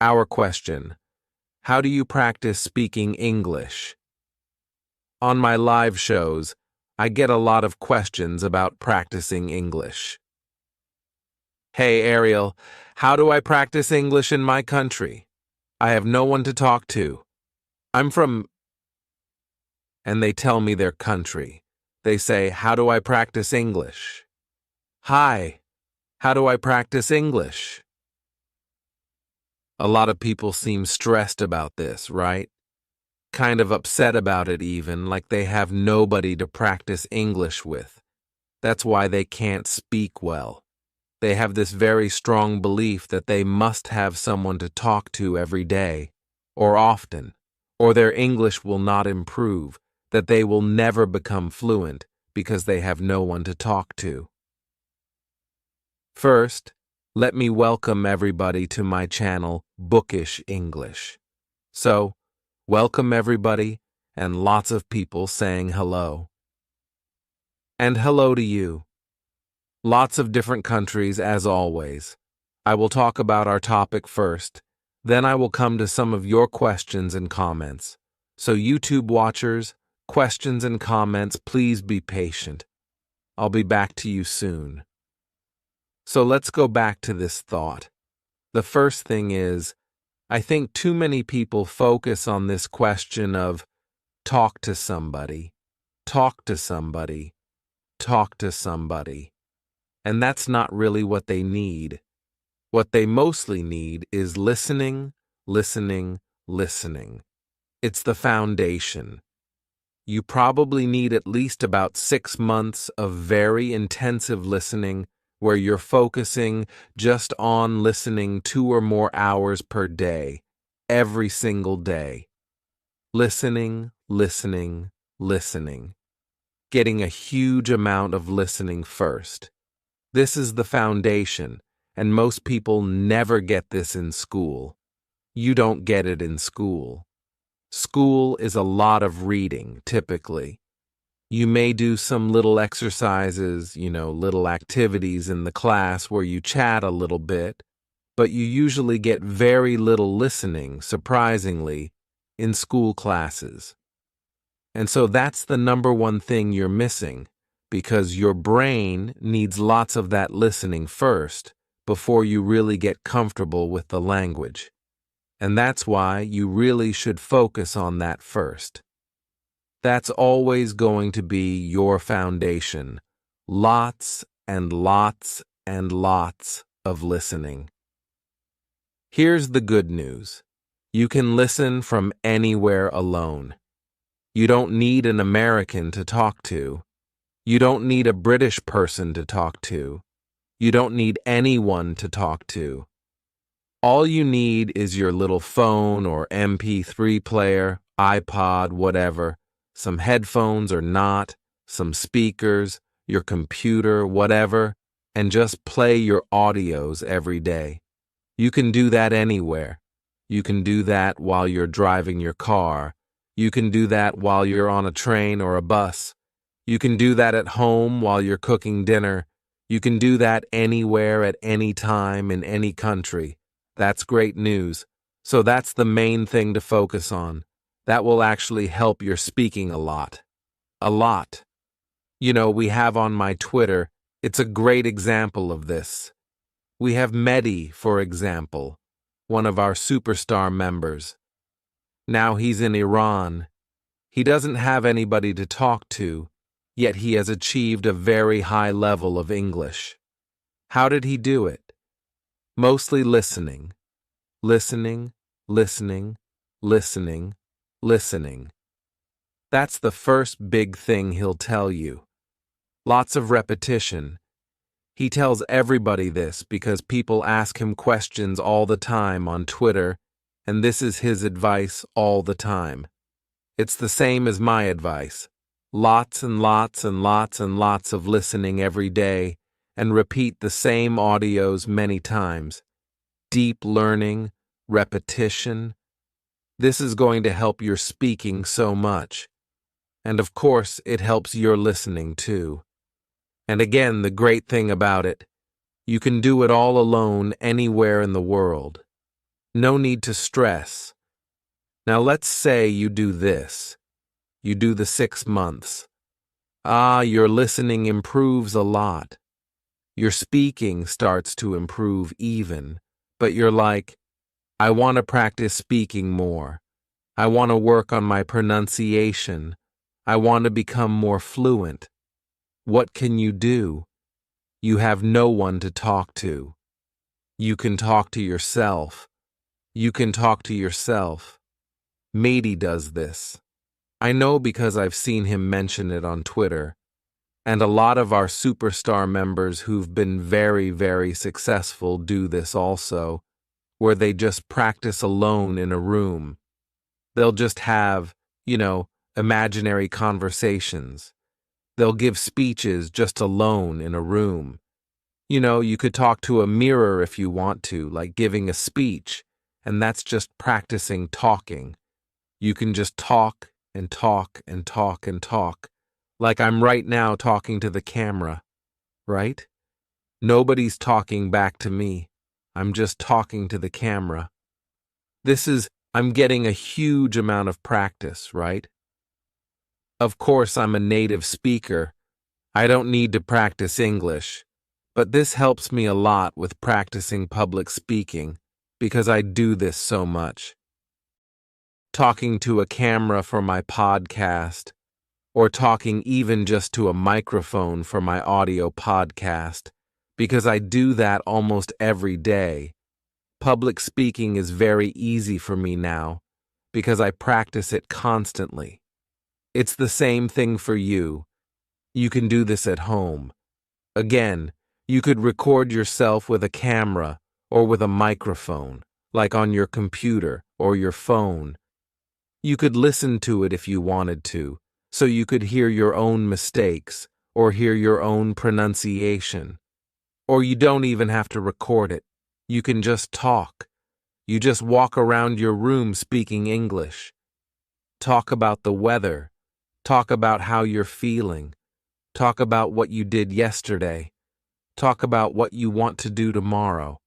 Our question: how do you practice speaking English? On my live shows, I get a lot of questions about practicing English. Hey Ariel, how do I practice English in my country? I have no one to talk to. I'm from... And they tell me their country. They say, how do I practice English? Hi, how do I practice English? A lot of people seem stressed about this, right? Kind of upset about it even, like they have nobody to practice English with. That's why they can't speak well. They have this very strong belief that they must have someone to talk to every day, or often, or their English will not improve, that they will never become fluent because they have no one to talk to. First, let me welcome everybody to my channel, Bookish English. So, welcome everybody, and lots of people saying hello. And hello to you. Lots of different countries as always. I will talk about our topic first, then I will come to some of your questions and comments. So YouTube watchers, questions and comments, please be patient. I'll be back to you soon. So let's go back to this thought. The first thing is, I think too many people focus on this question of talk to somebody, talk to somebody, talk to somebody. And that's not really what they need. What they mostly need is listening, listening, listening. It's the foundation. You probably need at least about 6 months of very intensive listening where you're focusing just on listening 2 or more hours per day, every single day. Listening, listening, listening. Getting a huge amount of listening first. This is the foundation, and most people never get this in school. You don't get it in school. School is a lot of reading, typically. You may do some little exercises, little activities in the class where you chat a little bit, but you usually get very little listening, surprisingly, in school classes. And so that's the number one thing you're missing, because your brain needs lots of that listening first before you really get comfortable with the language. And that's why you really should focus on that first. That's always going to be your foundation. Lots and lots and lots of listening. Here's the good news. You can listen from anywhere alone. You don't need an American to talk to. You don't need a British person to talk to. You don't need anyone to talk to. All you need is your little phone or MP3 player, iPod, whatever, some headphones or not, some speakers, your computer, whatever, and just play your audios every day. You can do that anywhere. You can do that while you're driving your car. You can do that while you're on a train or a bus. You can do that at home while you're cooking dinner. You can do that anywhere at any time in any country. That's great news. So that's the main thing to focus on. That will actually help your speaking a lot. A lot. We have on my Twitter, it's a great example of this. We have Mehdi, for example, one of our superstar members. Now he's in Iran. He doesn't have anybody to talk to, yet he has achieved a very high level of English. How did he do it? Mostly listening. Listening, listening, listening, listening. That's the first big thing he'll tell you. Lots of repetition. He tells everybody this because people ask him questions all the time on Twitter, and this is his advice all the time. It's the same as my advice. Lots and lots and lots and lots of listening every day, and repeat the same audios many times. Deep learning, repetition. This is going to help your speaking so much. And of course, it helps your listening too. And again, the great thing about it, you can do it all alone anywhere in the world. No need to stress. Now let's say you do this. You do the 6 months. Your listening improves a lot. Your speaking starts to improve even. But you're like, I want to practice speaking more. I want to work on my pronunciation. I want to become more fluent. What can you do? You have no one to talk to. You can talk to yourself. You can talk to yourself. Matey does this. I know because I've seen him mention it on Twitter. And a lot of our superstar members who've been very, very successful do this also, where they just practice alone in a room. They'll just have, imaginary conversations. They'll give speeches just alone in a room. You could talk to a mirror if you want to, like giving a speech, and that's just practicing talking. You can just talk and talk and talk and talk, like I'm right now talking to the camera, right? Nobody's talking back to me. I'm just talking to the camera. I'm getting a huge amount of practice, right? Of course, I'm a native speaker. I don't need to practice English, but this helps me a lot with practicing public speaking because I do this so much. Talking to a camera for my podcast, or talking even just to a microphone for my audio podcast, because I do that almost every day. Public speaking is very easy for me now because I practice it constantly. It's the same thing for you. You can do this at home. Again, you could record yourself with a camera or with a microphone, like on your computer or your phone. You could listen to it if you wanted to, so you could hear your own mistakes or hear your own pronunciation. Or you don't even have to record it. You can just talk. You just walk around your room speaking English. Talk about the weather. Talk about how you're feeling. Talk about what you did yesterday. Talk about what you want to do tomorrow.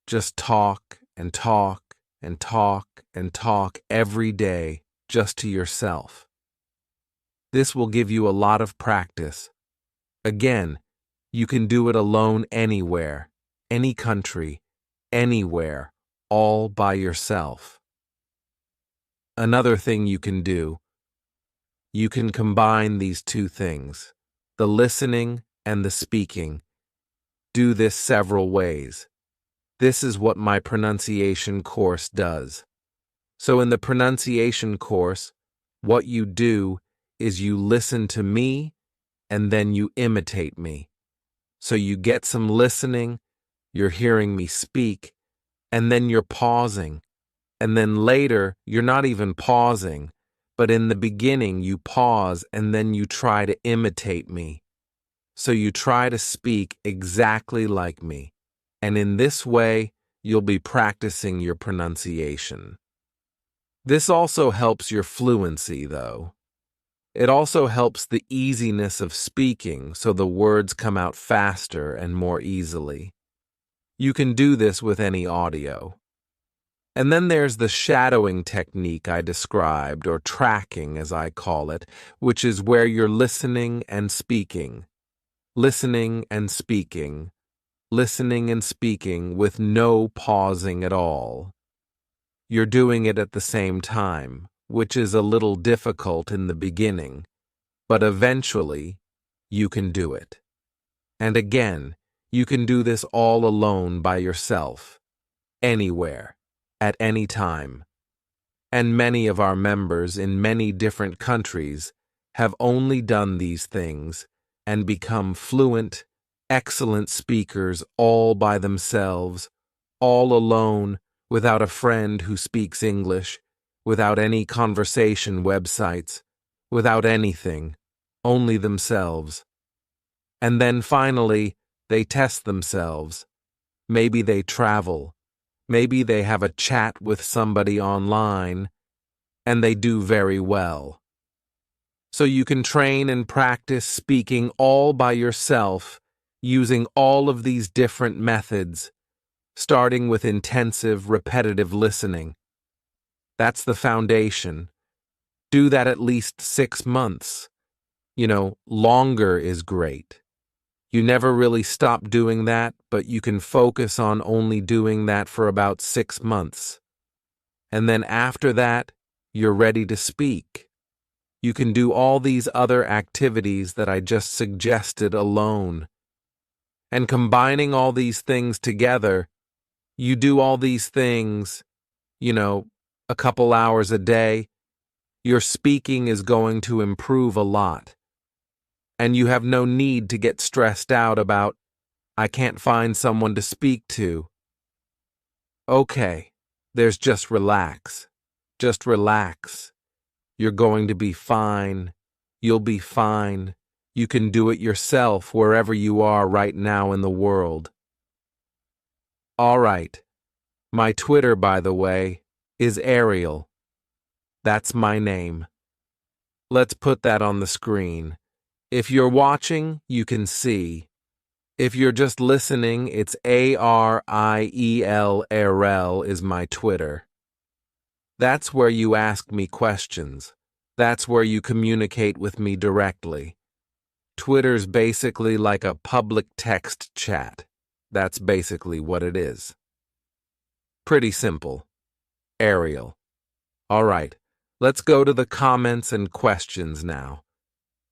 Just talk and talk and talk and talk every day just to yourself. This will give you a lot of practice. Again, you can do it alone anywhere, any country, anywhere, all by yourself. Another thing you can do, you can combine these two things, the listening and the speaking. Do this several ways. This is what my pronunciation course does. So in the pronunciation course, what you do is you listen to me and then you imitate me. So you get some listening, you're hearing me speak, and then you're pausing. And then later, you're not even pausing, but in the beginning you pause and then you try to imitate me. So you try to speak exactly like me. And in this way, you'll be practicing your pronunciation. This also helps your fluency, though. It also helps the easiness of speaking so the words come out faster and more easily. You can do this with any audio. And then there's the shadowing technique I described, or tracking as I call it, which is where you're listening and speaking. Listening and speaking. Listening and speaking with no pausing at all. You're doing it at the same time, which is a little difficult in the beginning, but eventually you can do it. And again, you can do this all alone by yourself, anywhere, at any time. And many of our members in many different countries have only done these things and become fluent, excellent speakers all by themselves, all alone, without a friend who speaks English, without any conversation websites, without anything, only themselves. And then finally, they test themselves. Maybe they travel. Maybe they have a chat with somebody online, and they do very well. So you can train and practice speaking all by yourself, using all of these different methods, starting with intensive, repetitive listening. That's the foundation. Do that at least 6 months. Longer is great. You never really stop doing that, but you can focus on only doing that for about 6 months. And then after that, you're ready to speak. You can do all these other activities that I just suggested alone. And combining all these things together, you do all these things, a couple hours a day, your speaking is going to improve a lot. And you have no need to get stressed out about, I can't find someone to speak to. Okay, just relax. Just relax. You're going to be fine. You'll be fine. You can do it yourself wherever you are right now in the world. All right. My Twitter, by the way, is Ariel. That's my name. Let's put that on the screen. If you're watching, you can see. If you're just listening, it's Ariel. Ariel is my Twitter. That's where you ask me questions. That's where you communicate with me directly. Twitter's basically like a public text chat. That's basically what it is. Pretty simple. Ariel. All right, let's go to the comments and questions now.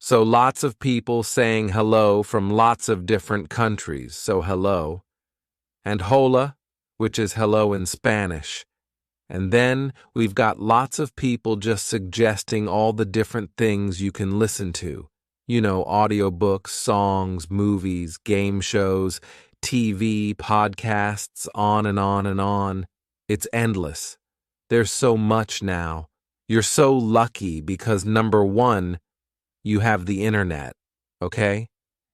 So lots of people saying hello from lots of different countries, so hello. And hola, which is hello in Spanish. And then we've got lots of people just suggesting all the different things you can listen to. Audiobooks, songs, movies, game shows, TV, podcasts, on and on and on. It's endless. There's so much now. You're so lucky because number one, you have the internet, okay?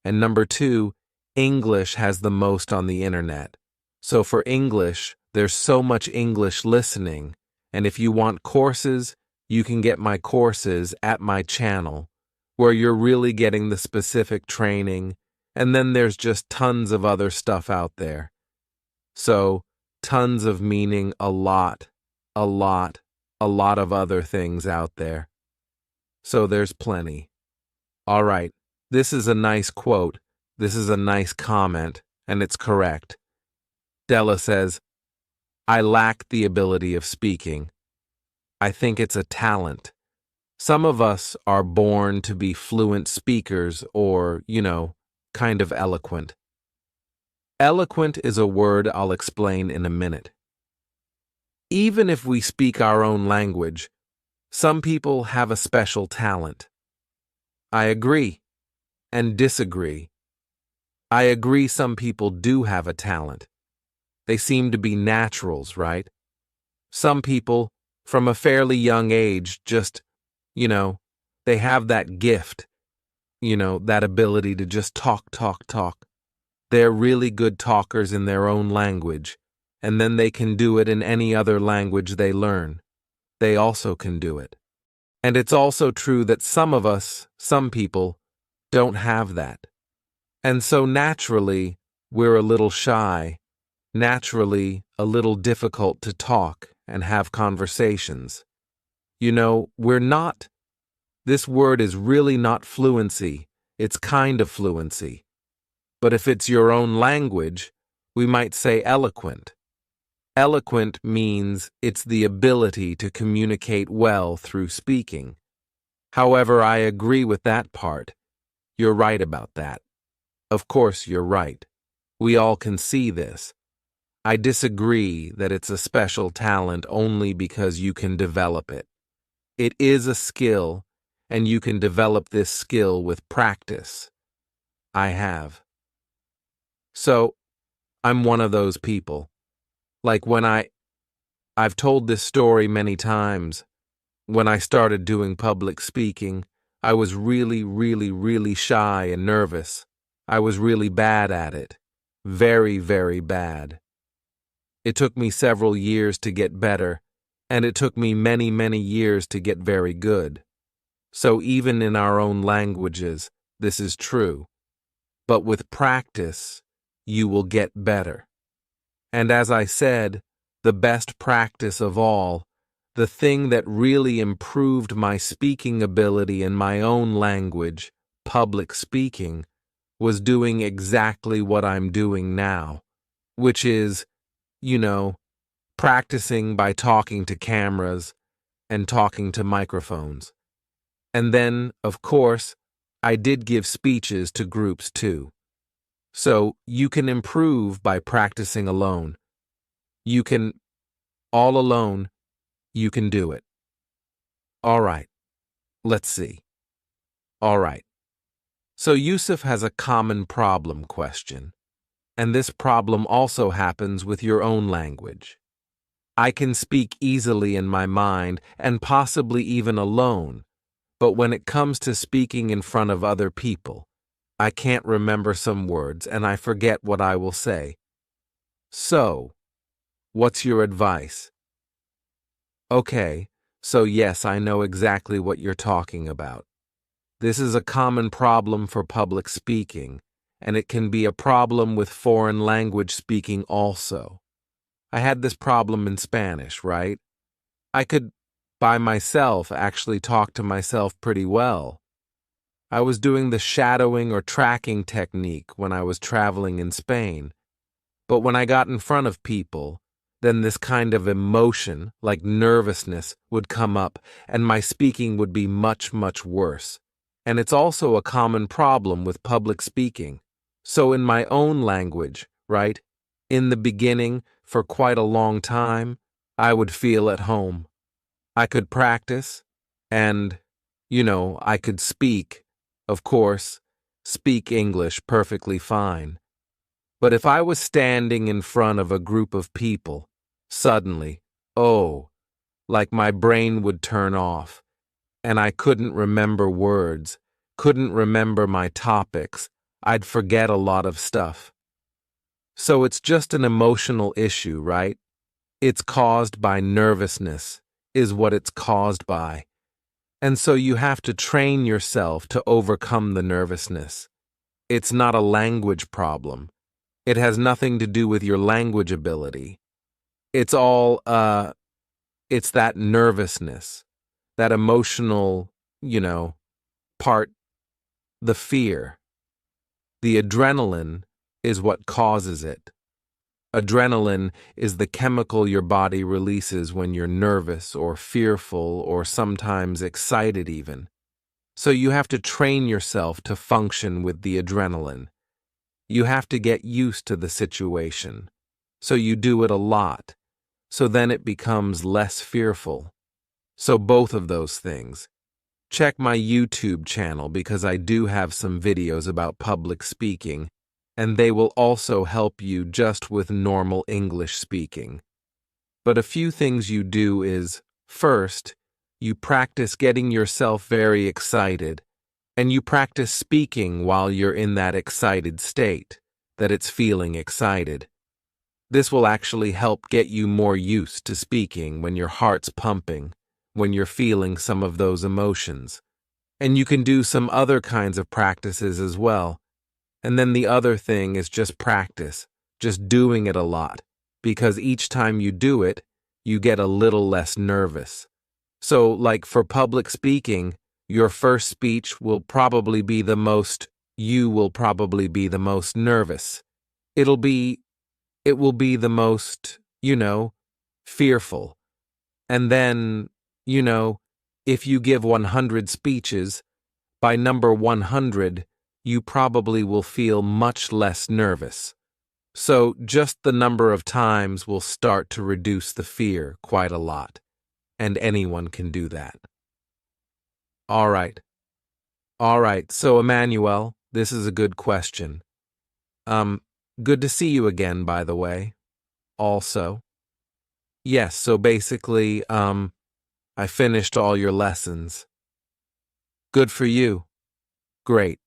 And number two, English has the most on the internet. So for English, there's so much English listening. And if you want courses, you can get my courses at my channel, where you're really getting the specific training. And then there's just tons of other stuff out there. So, tons of meaning a lot of other things out there. So there's plenty. All right, this is a nice quote, this is a nice comment, and it's correct. Della says, I lack the ability of speaking. I think it's a talent. Some of us are born to be fluent speakers or, kind of eloquent. Eloquent is a word I'll explain in a minute. Even if we speak our own language, some people have a special talent. I agree and disagree. I agree some people do have a talent. They seem to be naturals, right? Some people, from a fairly young age, just, they have that gift, that ability to just talk. They're really good talkers in their own language, and then they can do it in any other language they learn. They also can do it. And it's also true that some people, don't have that. And so naturally, we're a little shy, naturally a little difficult to talk and have conversations. This word is really not fluency, it's kind of fluency. But if it's your own language, we might say eloquent. Eloquent means it's the ability to communicate well through speaking. However, I agree with that part. You're right about that. Of course, you're right. We all can see this. I disagree that it's a special talent only because you can develop it. It is a skill, and you can develop this skill with practice. I have. So, I'm one of those people. Like I've told this story many times. When I started doing public speaking, I was really shy and nervous. I was really bad at it. Very, very bad. It took me several years to get better, and it took me many years to get very good. So even in our own languages, this is true. But with practice, you will get better. And as I said, the best practice of all, the thing that really improved my speaking ability in my own language, public speaking, was doing exactly what I'm doing now, which is, you know, practicing by talking to cameras and talking to microphones. And then, of course, I did give speeches to groups too. So you can improve by practicing alone. You can, all alone, you can do it. All right, let's see. All right. So Yusuf has a common problem question, and this problem also happens with your own language. I can speak easily in my mind and possibly even alone, but when it comes to speaking in front of other people, I can't remember some words and I forget what I will say. So, what's your advice? Okay, so yes, I know exactly what you're talking about. This is a common problem for public speaking, and it can be a problem with foreign language speaking also. I had this problem in Spanish, right? I could, by myself, actually talk to myself pretty well. I was doing the shadowing or tracking technique when I was traveling in Spain. But when I got in front of people, then this kind of emotion, like nervousness, would come up, and my speaking would be much, much worse. And it's also a common problem with public speaking. So in my own language, right, in the beginning, for quite a long time, I would feel at home. I could practice, and, I could speak, of course, speak English perfectly fine. But if I was standing in front of a group of people, suddenly, like my brain would turn off, and I couldn't remember words, couldn't remember my topics, I'd forget a lot of stuff. So it's just an emotional issue, right? It's caused by nervousness, is what it's caused by. And so you have to train yourself to overcome the nervousness. It's not a language problem. It has nothing to do with your language ability. It's all, it's that nervousness, that emotional, part, the fear. The adrenaline is what causes it. Adrenaline is the chemical your body releases when you're nervous or fearful or sometimes excited even. So you have to train yourself to function with the adrenaline. You have to get used to the situation. So you do it a lot. So then it becomes less fearful. So both of those things. Check my YouTube channel because I do have some videos about public speaking, and they will also help you just with normal English speaking. But a few things you do is, first, you practice getting yourself very excited, and you practice speaking while you're in that excited state, that it's feeling excited. This will actually help get you more used to speaking when your heart's pumping, when you're feeling some of those emotions. And you can do some other kinds of practices as well. And then the other thing is just practice, just doing it a lot, because each time you do it, you get a little less nervous. So, like for public speaking, your first speech will probably be you will probably be the most nervous. It will be the most, fearful. And then, if you give 100 speeches, by number 100, you probably will feel much less nervous. So just the number of times will start to reduce the fear quite a lot. And anyone can do that. All right. So Emmanuel, this is a good question. Good to see you again, by the way. Also. Yes, so basically, I finished all your lessons. Good for you. Great.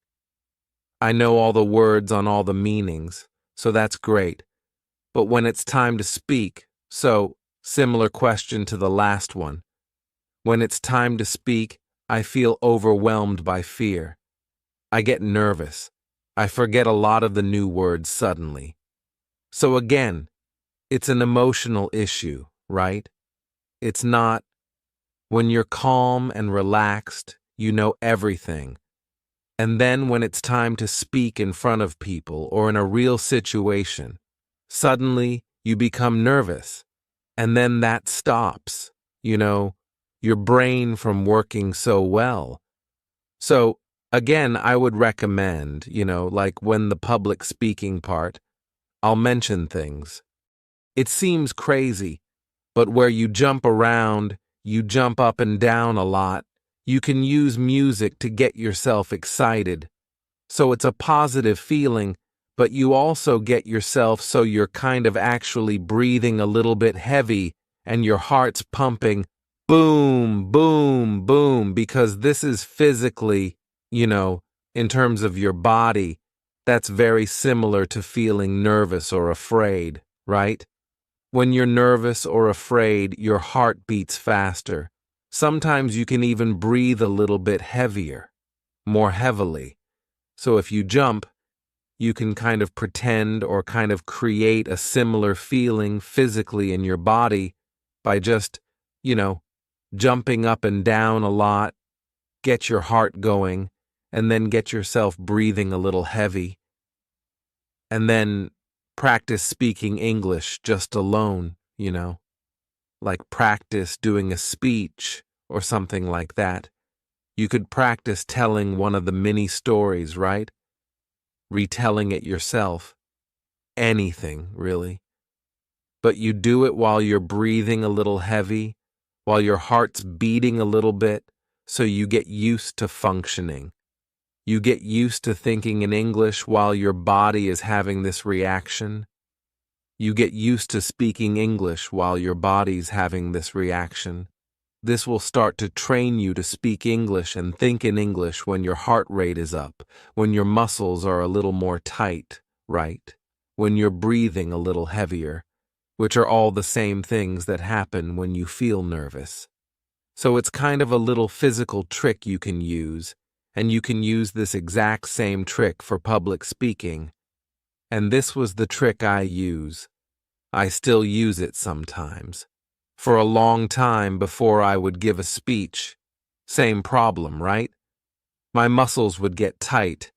I know all the words on all the meanings, so that's great. But when it's time to speak, similar question to the last one. When it's time to speak, I feel overwhelmed by fear. I get nervous. I forget a lot of the new words suddenly. So again, It's an emotional issue, right? It's not when you're calm and relaxed, you know everything. And then when it's time to speak in front of people or in a real situation, suddenly you become nervous. And then that stops, your brain from working so well. So, again, I would recommend, like when the public speaking part, I'll mention things. It seems crazy, but where you jump around, you jump up and down a lot, you can use music to get yourself excited. So it's a positive feeling, but you also get yourself so you're kind of actually breathing a little bit heavy and your heart's pumping boom, boom, boom, because this is physically, in terms of your body, that's very similar to feeling nervous or afraid, right? When you're nervous or afraid, your heart beats faster. Sometimes you can even breathe a little bit heavier, more heavily. So if you jump, you can kind of pretend or kind of create a similar feeling physically in your body by just, jumping up and down a lot, get your heart going, and then get yourself breathing a little heavy. And then practice speaking English just alone, like practice doing a speech or something like that. You could practice telling one of the mini stories, right? Retelling it yourself. Anything, really. But you do it while you're breathing a little heavy, while your heart's beating a little bit, so you get used to functioning. You get used to thinking in English while your body is having this reaction. You get used to speaking English while your body's having this reaction. This will start to train you to speak English and think in English when your heart rate is up, when your muscles are a little more tight, right? When you're breathing a little heavier, which are all the same things that happen when you feel nervous. So it's kind of a little physical trick you can use, and you can use this exact same trick for public speaking. And this was the trick I use. I still use it sometimes. For a long time before I would give a speech. Same problem, right? My muscles would get tight,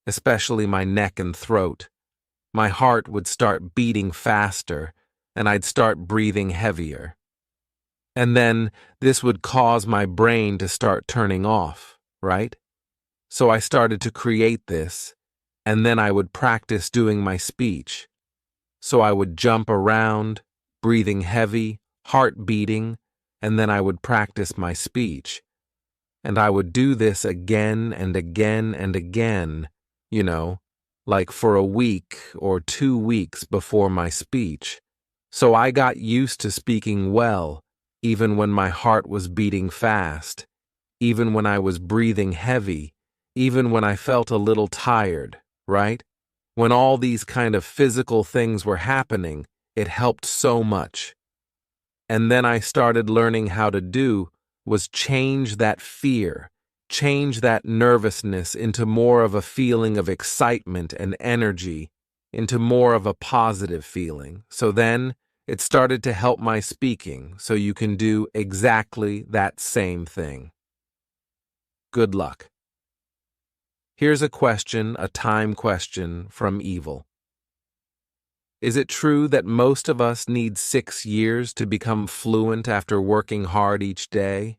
especially my neck and throat. My heart would start beating faster, and I'd start breathing heavier. And then this would cause my brain to start turning off, right? So I started to create this, and then I would practice doing my speech. So I would jump around, breathing heavy, heart beating, and then I would practice my speech. And I would do this again and again and again, like for a week or 2 weeks before my speech. So I got used to speaking well, even when my heart was beating fast, even when I was breathing heavy, even when I felt a little tired, right? When all these kind of physical things were happening, it helped so much. And then I started learning how to do was change that fear, change that nervousness into more of a feeling of excitement and energy, into more of a positive feeling. So then it started to help my speaking, so you can do exactly that same thing. Good luck. Here's a question, a time question from Evil. Is it true that most of us need 6 years to become fluent after working hard each day?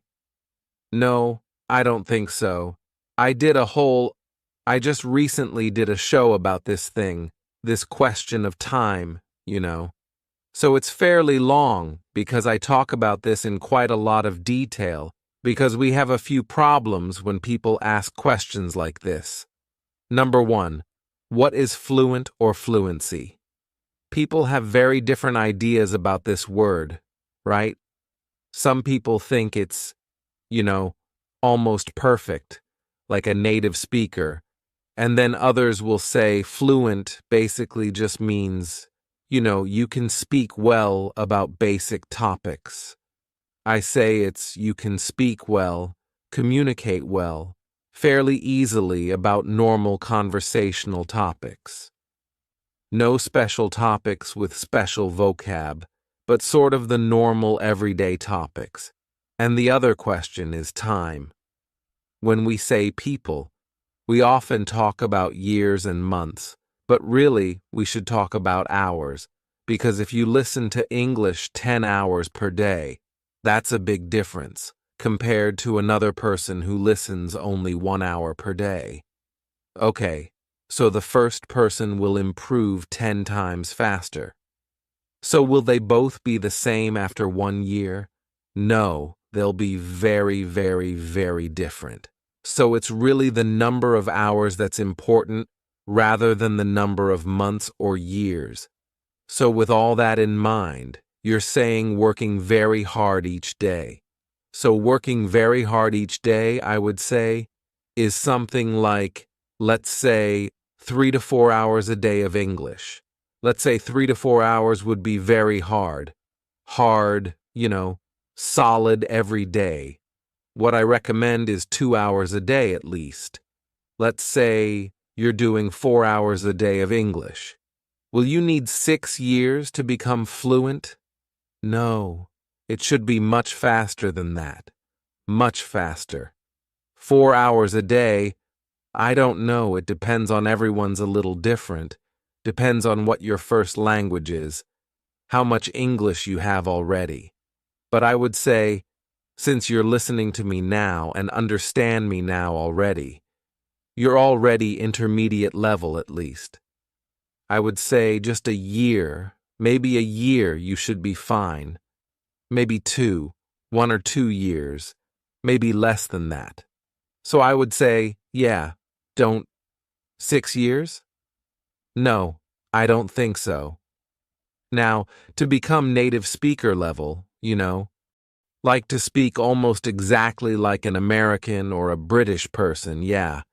No, I don't think so. I just recently did a show about this thing, this question of time, So it's fairly long because I talk about this in quite a lot of detail because we have a few problems when people ask questions like this. Number 1, what is fluent or fluency? People have very different ideas about this word, right? Some people think it's, almost perfect, like a native speaker. And then others will say fluent basically just means, you can speak well about basic topics. I say it's you can speak well, communicate well, fairly easily about normal conversational topics. No special topics with special vocab, but sort of the normal everyday topics. And the other question is time. When we say people, we often talk about years and months, but really we should talk about hours, because if you listen to English 10 hours per day, that's a big difference compared to another person who listens only 1 hour per day. Okay, so the first person will improve 10 times faster. So will they both be the same after 1 year? No, they'll be very, very, very different. So it's really the number of hours that's important rather than the number of months or years. So with all that in mind, you're saying working very hard each day. So working very hard each day, I would say, is something like, let's say, 3 to 4 hours a day of English. Let's say 3 to 4 hours would be very hard. Hard, solid every day. What I recommend is 2 hours a day at least. Let's say you're doing 4 hours a day of English. Will you need 6 years to become fluent? No, it should be much faster than that. Much faster. 4 hours a day, I don't know, it depends on everyone's a little different. Depends on what your first language is, how much English you have already. But I would say, since you're listening to me now and understand me now already, you're already intermediate level at least. I would say just a year, maybe a year you should be fine. Maybe 1 or 2 years, maybe less than that. So I would say, yeah, don't. 6 years? No, I don't think so. Now, to become native speaker level, like to speak almost exactly like an American or a British person, yeah,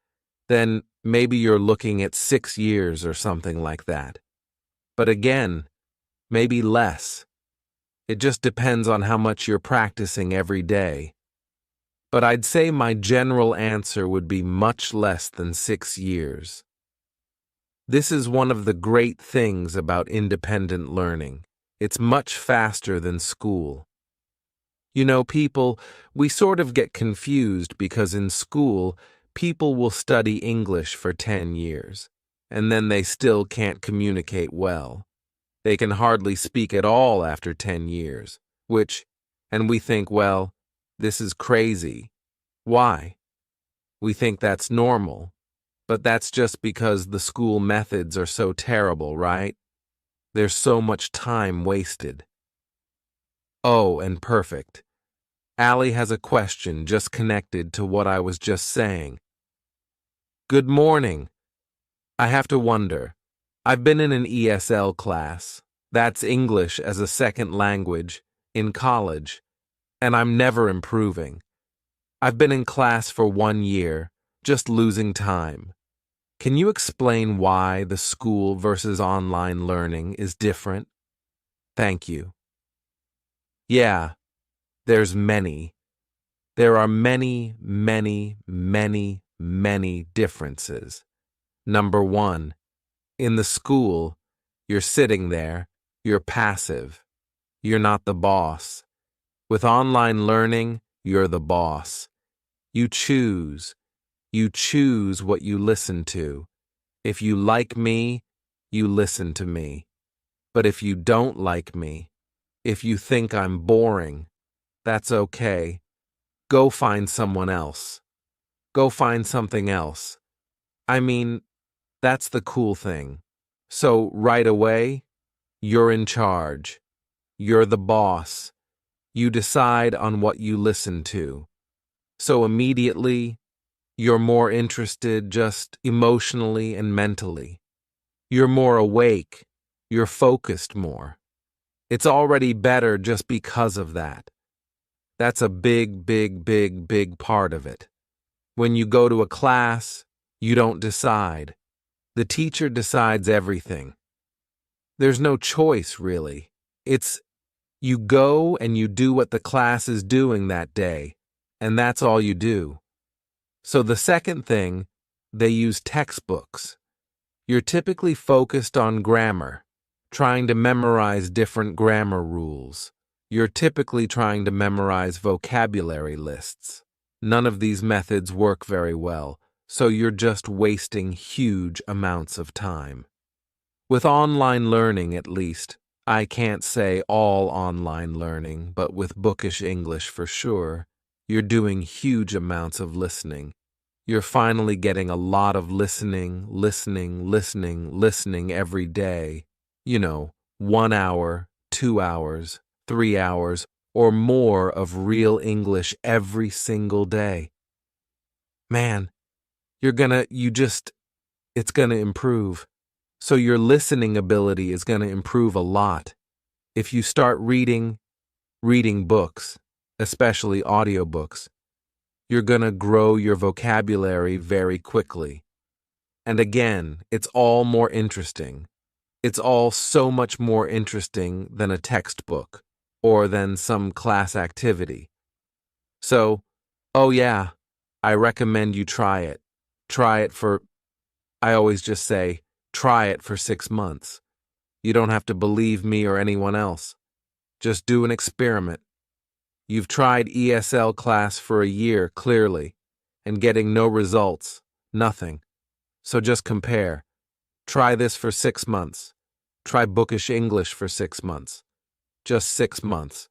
then maybe you're looking at 6 years or something like that. But again, maybe less. It just depends on how much you're practicing every day. But I'd say my general answer would be much less than 6 years. This is one of the great things about independent learning. It's much faster than school. People, we sort of get confused because in school, people will study English for 10 years, and then they still can't communicate well. They can hardly speak at all after 10 years, and we think, well, this is crazy. Why? We think that's normal, but that's just because the school methods are so terrible, right? There's so much time wasted. Oh, and perfect. Allie has a question just connected to what I was just saying. Good morning. I have to wonder. I've been in an ESL class, that's English as a second language, in college, and I'm never improving. I've been in class for 1 year, just losing time. Can you explain why the school versus online learning is different? Thank you. Yeah, there are many, many, many, many differences. Number 1, in the school, you're sitting there, you're passive. You're not the boss. With online learning, you're the boss. You choose. You choose what you listen to. If you like me, you listen to me. But if you don't like me, if you think I'm boring, that's okay. Go find someone else. Go find something else. I mean, that's the cool thing. So right away, you're in charge. You're the boss. You decide on what you listen to. So immediately, you're more interested just emotionally and mentally. You're more awake. You're focused more. It's already better just because of that. That's a big, big, big, big part of it. When you go to a class, you don't decide. The teacher decides everything. There's no choice, really. It's you go and you do what the class is doing that day, and that's all you do. So the second thing, they use textbooks. You're typically focused on grammar, trying to memorize different grammar rules. You're typically trying to memorize vocabulary lists. None of these methods work very well, so you're just wasting huge amounts of time. With online learning, at least, I can't say all online learning, but with bookish English for sure, you're doing huge amounts of listening. You're finally getting a lot of listening every day. 1 hour, 2 hours, 3 hours, or more of real English every single day. Man, it's gonna improve. So your listening ability is gonna improve a lot. If you start reading books, especially audiobooks, you're gonna grow your vocabulary very quickly. And again, it's all more interesting. It's all so much more interesting than a textbook or than some class activity. So, oh yeah, I recommend you try it. I always just say, try it for 6 months. You don't have to believe me or anyone else. Just do an experiment. You've tried ESL class for a year, clearly, and getting no results, nothing. So just compare. Try this for 6 months. Try bookish English for 6 months. Just 6 months.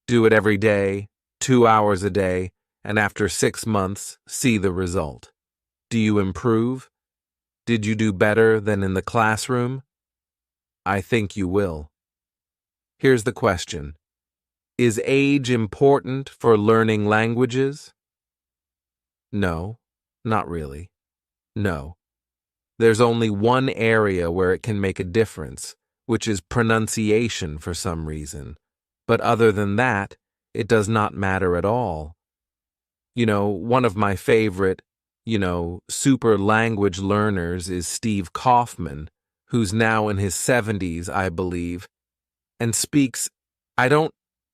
Do it every day, 2 hours a day, and after 6 months, see the result. Do you improve? Did you do better than in the classroom? I think you will. Here's the question. Is age important for learning languages? No, not really. No. There's only one area where it can make a difference, which is pronunciation for some reason. But other than that, it does not matter at all. One of my favorite, super language learners is Steve Kaufman, who's now in his 70s, I believe, and speaks,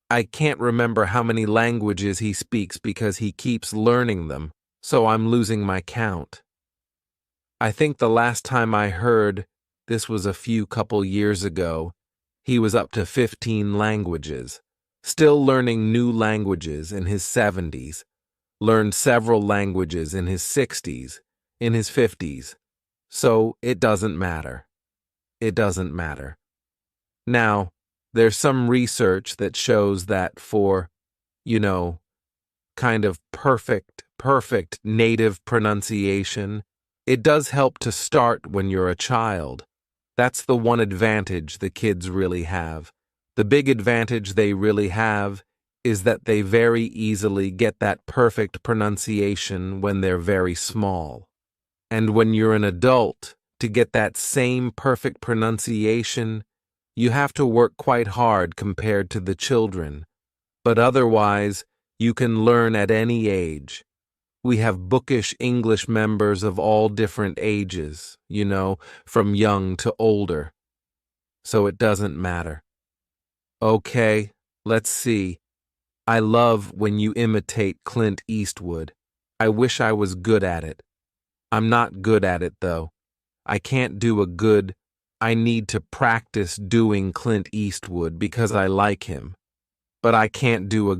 I can't remember how many languages he speaks because he keeps learning them, so I'm losing my count. I think the last time I heard, this was a couple years ago, he was up to 15 languages, still learning new languages in his 70s, learned several languages in his 60s, in his 50s. So it doesn't matter. It doesn't matter. Now, there's some research that shows that for, kind of perfect native pronunciation, it does help to start when you're a child. That's the one advantage the kids really have. The big advantage they really have is that they very easily get that perfect pronunciation when they're very small. And when you're an adult, to get that same perfect pronunciation, you have to work quite hard compared to the children. But otherwise, you can learn at any age. We have bookish English members of all different ages, from young to older. So it doesn't matter. Okay, let's see. I love when you imitate Clint Eastwood. I wish I was good at it. I'm not good at it, though. I can't do I need to practice doing Clint Eastwood because I like him. But I can't do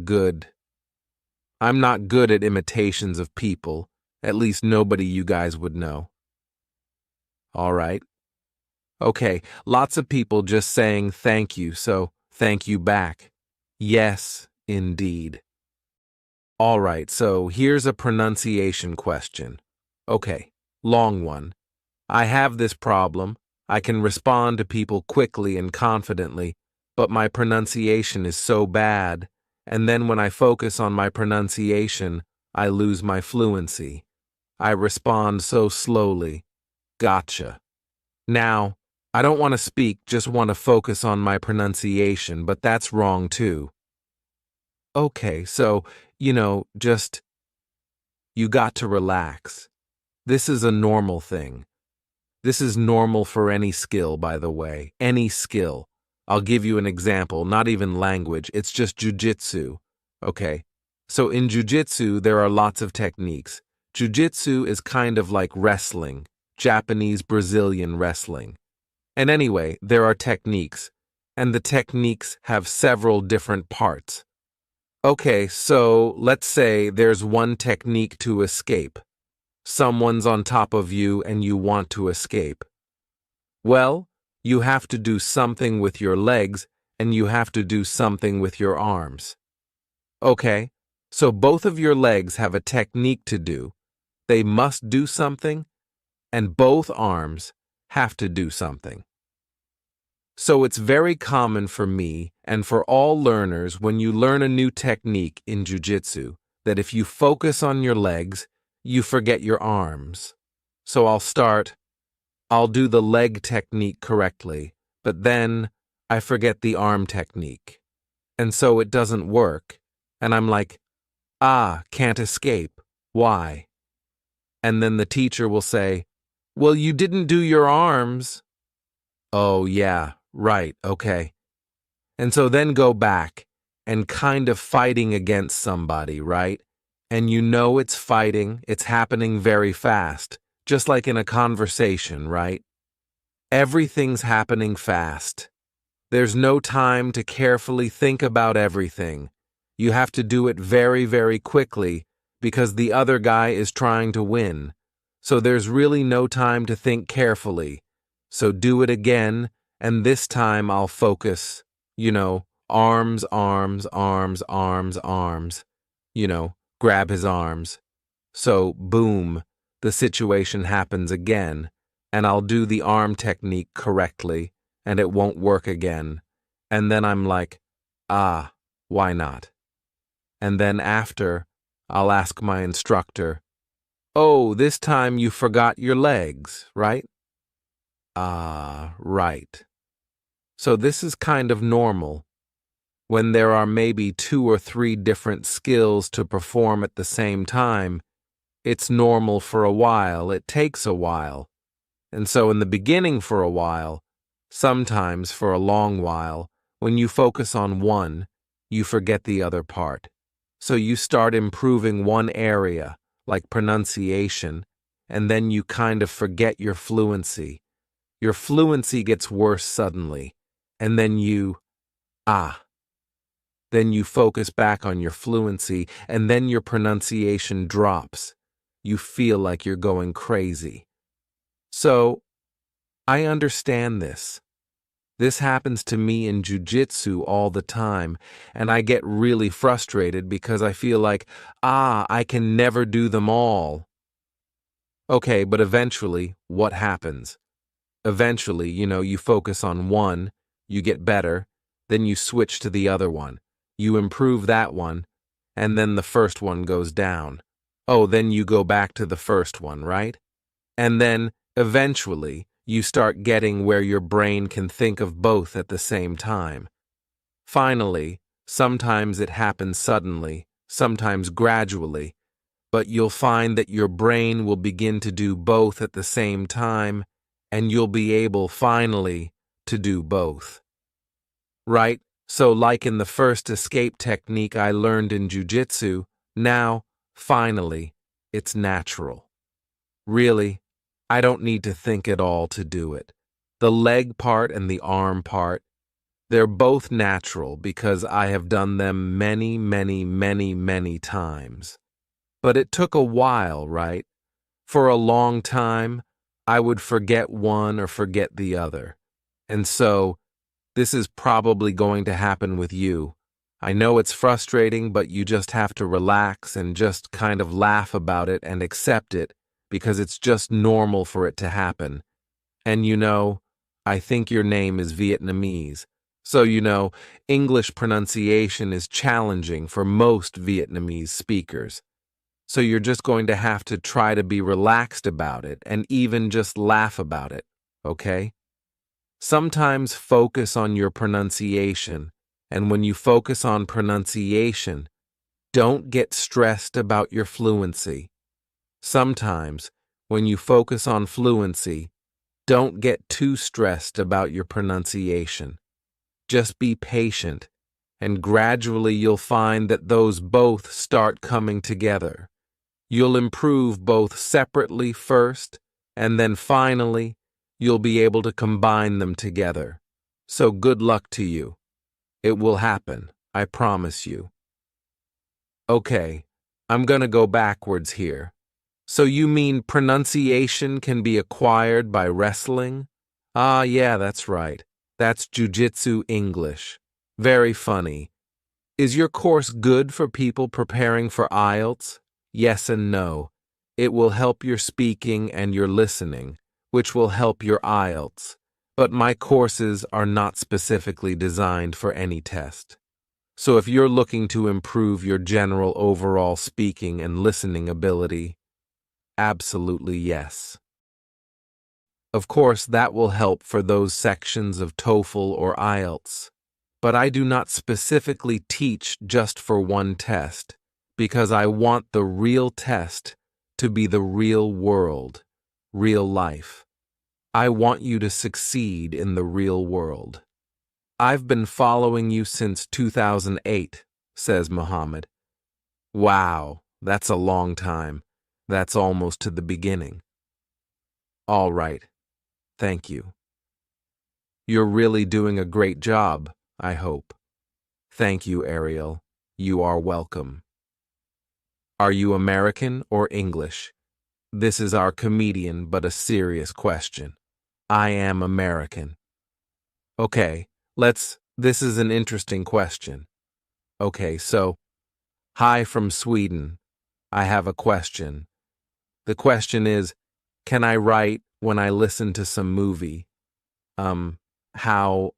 I'm not good at imitations of people. At least nobody you guys would know. All right. Okay, lots of people just saying thank you, so thank you back. Yes, indeed. All right, so here's a pronunciation question. Okay, long one. I have this problem. I can respond to people quickly and confidently, but my pronunciation is so bad, and then when I focus on my pronunciation, I lose my fluency. I respond so slowly. Gotcha. Now, I don't want to speak, just want to focus on my pronunciation, but that's wrong too. Okay, so, you got to relax. This is a normal thing. This is normal for any skill, by the way, any skill. I'll give you an example, not even language, it's just jujitsu. Okay, so in jujitsu, there are lots of techniques. Jujitsu is kind of like wrestling. Japanese Brazilian wrestling. And anyway, there are techniques, and the techniques have several different parts. Okay, so let's say there's one technique to escape. Someone's on top of you and you want to escape. Well, you have to do something with your legs and you have to do something with your arms. Okay, so both of your legs have a technique to do. They must do something, and both arms have to do something. So it's very common for me and for all learners when you learn a new technique in jiu-jitsu that if you focus on your legs, you forget your arms. So I'll do the leg technique correctly, but then I forget the arm technique. And so it doesn't work. And I'm like, can't escape. Why? And then the teacher will say, well, you didn't do your arms. Oh, yeah, right, okay. And so then go back and kind of fighting against somebody, right? And you know it's fighting, it's happening very fast, just like in a conversation, right? Everything's happening fast. There's no time to carefully think about everything. You have to do it very, very quickly because the other guy is trying to win. So there's really no time to think carefully. So do it again, and this time I'll focus, arms, arms, arms, arms, arms. Grab his arms. So, boom, the situation happens again, and I'll do the arm technique correctly, and it won't work again. And then I'm like, why not? And then after, I'll ask my instructor, oh, this time you forgot your legs, right? Right. So this is kind of normal. When there are maybe 2 or 3 different skills to perform at the same time, it's normal for a while, it takes a while. And so in the beginning for a while, sometimes for a long while, when you focus on one, you forget the other part. So you start improving one area, like pronunciation, and then you kind of forget your fluency. Your fluency gets worse suddenly, and then Then you focus back on your fluency, and then your pronunciation drops. You feel like you're going crazy. So, I understand this. This happens to me in jiu-jitsu all the time, and I get really frustrated because I feel like, I can never do them all. Okay, but eventually, what happens? Eventually, you focus on one, you get better, then you switch to the other one. You improve that one, and then the first one goes down. Oh, then you go back to the first one, right? And then, eventually, you start getting where your brain can think of both at the same time. Finally, sometimes it happens suddenly, sometimes gradually, but you'll find that your brain will begin to do both at the same time, and you'll be able, finally, to do both. Right? So like in the first escape technique I learned in jiu-jitsu, now, finally, it's natural. Really, I don't need to think at all to do it. The leg part and the arm part, they're both natural because I have done them many, many, many, many times. But it took a while, right? For a long time, I would forget one or forget the other. And so, this is probably going to happen with you. I know it's frustrating, but you just have to relax and just kind of laugh about it and accept it because it's just normal for it to happen. And I think your name is Vietnamese. So English pronunciation is challenging for most Vietnamese speakers. So you're just going to have to try to be relaxed about it and even just laugh about it, okay? Sometimes focus on your pronunciation, and when you focus on pronunciation, don't get stressed about your fluency. Sometimes, when you focus on fluency, don't get too stressed about your pronunciation. Just be patient, and gradually you'll find that those both start coming together. You'll improve both separately first, and then finally, you'll be able to combine them together. So good luck to you. It will happen, I promise you. Okay, I'm gonna go backwards here. So you mean pronunciation can be acquired by wrestling? Ah, yeah, that's right. That's jujitsu English. Very funny. Is your course good for people preparing for IELTS? Yes and no. It will help your speaking and your listening, which will help your IELTS. But my courses are not specifically designed for any test. So if you're looking to improve your general overall speaking and listening ability, absolutely yes. Of course, that will help for those sections of TOEFL or IELTS. But I do not specifically teach just for one test, because I want the real test to be the real world, real life. I want you to succeed in the real world. I've been following you since 2008, says Muhammad. Wow, that's a long time. That's almost to the beginning. All right, thank you. You're really doing a great job, I hope. Thank you, Ariel. You are welcome. Are you American or English? This is our comedian, but a serious question. I am American. Okay, this is an interesting question. Okay, so, hi from Sweden. I have a question. The question is, can I write when I listen to some movie? How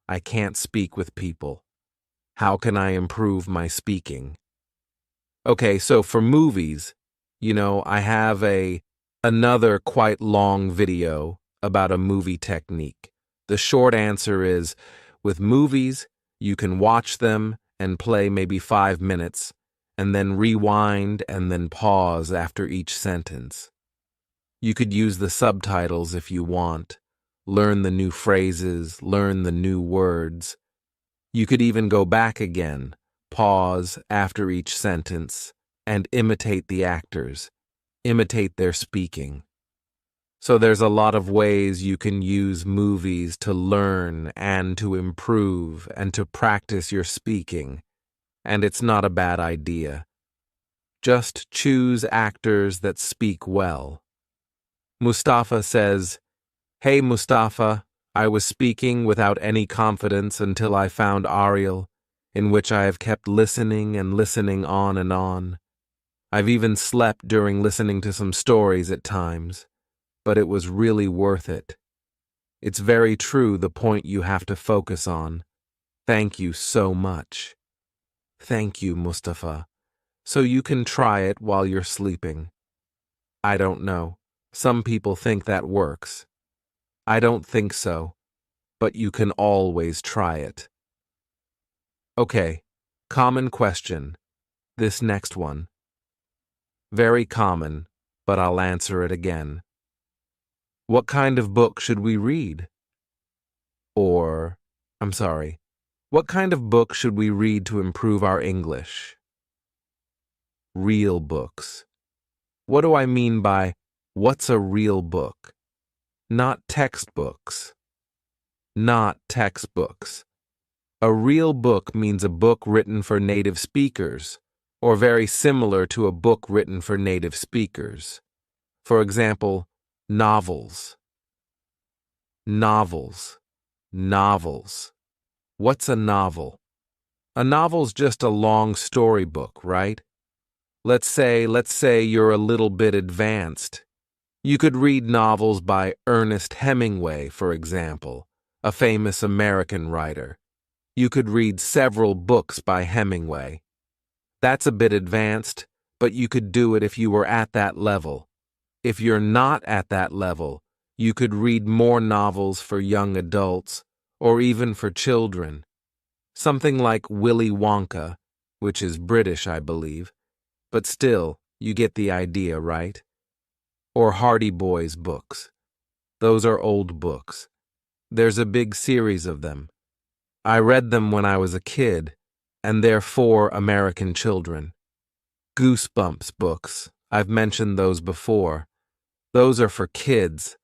I can't speak with people. How can I improve my speaking? Okay, so for movies, I have another quite long video about a movie technique. The short answer is, with movies, you can watch them and play maybe 5 minutes, and then rewind and then pause after each sentence. You could use the subtitles if you want, learn the new phrases, learn the new words. You could even go back again, pause after each sentence, and imitate the actors, imitate their speaking. So there's a lot of ways you can use movies to learn and to improve and to practice your speaking, and it's not a bad idea. Just choose actors that speak well. Mustafa says, "Hey Mustafa, I was speaking without any confidence until I found Ariel, in which I have kept listening and listening on and on. I've even slept during listening to some stories at times, but it was really worth it. It's very true, the point you have to focus on. Thank you so much." Thank you, Mustafa. So you can try it while you're sleeping. I don't know. Some people think that works. I don't think so, but you can always try it. Okay, common question. This next one. Very common, but I'll answer it again. What kind of book should we read? What kind of book should we read to improve our English? Real books. What do I mean by what's a real book? Not textbooks. Not textbooks. A real book means a book written for native speakers, or very similar to a book written for native speakers. For example, novels. Novels. Novels. What's a novel? A novel's just a long storybook, right? Let's say you're a little bit advanced. You could read novels by Ernest Hemingway, for example, a famous American writer. You could read several books by Hemingway. That's a bit advanced, but you could do it if you were at that level. If you're not at that level, you could read more novels for young adults, or even for children. Something like Willy Wonka, which is British, I believe. But still, you get the idea, right? Or Hardy Boys books. Those are old books. There's a big series of them. I read them when I was a kid, and they're for American children. Goosebumps books. I've mentioned those before. Those are for kids.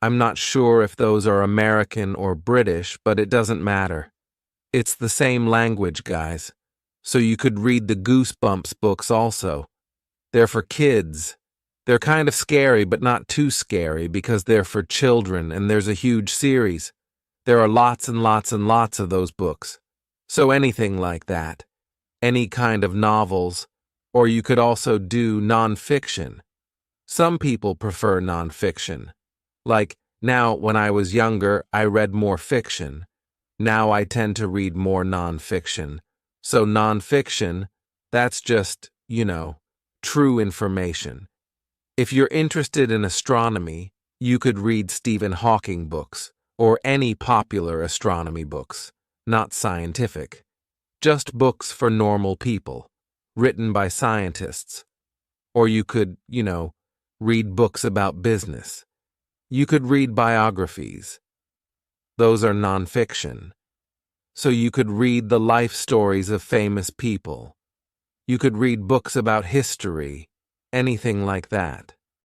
I'm not sure if those are American or British, but it doesn't matter. It's the same language, guys. So you could read the Goosebumps books also. They're for kids. They're kind of scary, but not too scary because they're for children and there's a huge series. There are lots and lots and lots of those books. So anything like that. Any kind of novels. Or you could also do nonfiction. Some people prefer nonfiction. Like, now, when I was younger, I read more fiction. Now I tend to read more nonfiction. So nonfiction, that's just, true information. If you're interested in astronomy, you could read Stephen Hawking books, or any popular astronomy books, not scientific. Just books for normal people, written by scientists. Or you could, read books about business. You could read biographies. Those are nonfiction. So you could read the life stories of famous people. You could read books about history, anything like that.